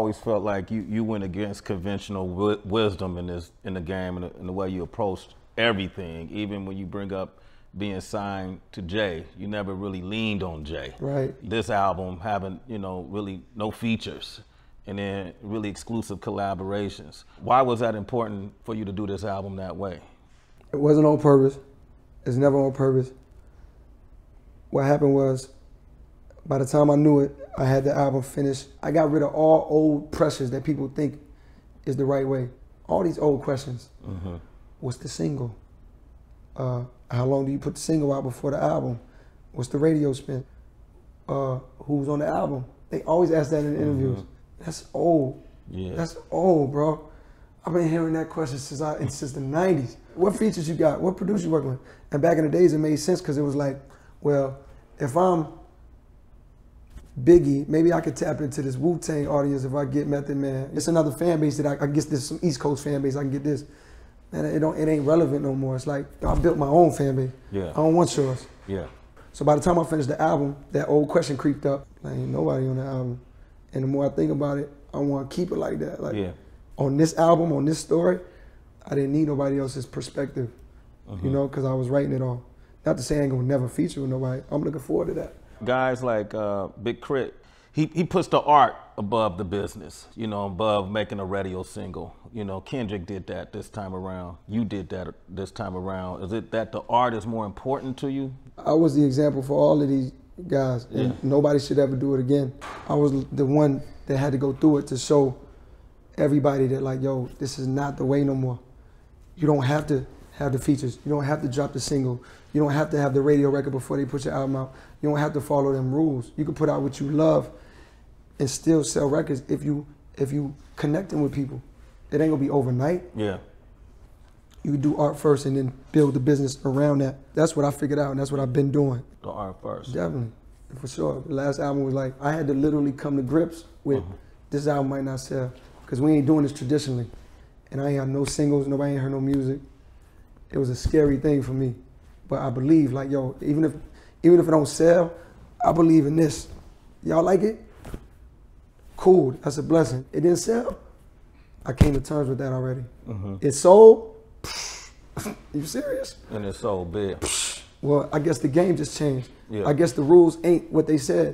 always felt like you went against conventional wisdom in the game and in the way you approached everything. Even when you bring up being signed to Jay, you never really leaned on Jay. Right. This album having, really no features and then really exclusive collaborations. Why was that important for you to do this album that way? It wasn't on purpose. It's never on purpose. What happened was, by the time I knew it, I had the album finished. I got rid of all old pressures that people think is the right way. All these old questions. Mm-hmm. What's the single? How long do you put the single out before the album? What's the radio spin? Who's on the album? They always ask that in interviews. Mm-hmm. That's old. Yeah. That's old, bro. I've been hearing that question since the 90s. What features you got? What producer you working with? And back in the days, it made sense because it was like, well, if I'm Biggie, maybe I could tap into this Wu-Tang audience if I get Method Man. It's another fan base that I guess there's some East Coast fan base, I can get this. And it ain't relevant no more. It's like, I built my own fan base. Yeah. I don't want yours. Yeah. So by the time I finished the album, that old question creeped up. Like, ain't nobody on the album. And the more I think about it, I want to keep it like that. Like, on this album, on this story, I didn't need nobody else's perspective, because I was writing it all. Not to say I ain't gonna never feature with nobody. I'm looking forward to that. Guys like Big Crit, he puts the art above the business, above making a radio single. Kendrick did that this time around. You did that this time around. Is it that the art is more important to you? I was the example for all of these guys, and nobody should ever do it again. I was the one that had to go through it to show everybody that, like, yo, this is not the way no more. You don't have to have the features. You don't have to drop the single. You don't have to have the radio record before they put your album out. You don't have to follow them rules. You can put out what you love and still sell records if you connecting with people. It ain't gonna be overnight. Yeah. You do art first and then build the business around that. That's what I figured out, and that's what I've been doing. The art first. Definitely, for sure. The last album was like, I had to literally come to grips with this album might not sell, because we ain't doing this traditionally. And I ain't have no singles, nobody ain't heard no music. It was a scary thing for me. But I believe, like, yo, even if it don't sell, I believe in this. Y'all like it? Cool, that's a blessing. It didn't sell? I came to terms with that already. It sold? You serious? And it sold big. Well, I guess the game just changed. Yeah. I guess the rules ain't what they said.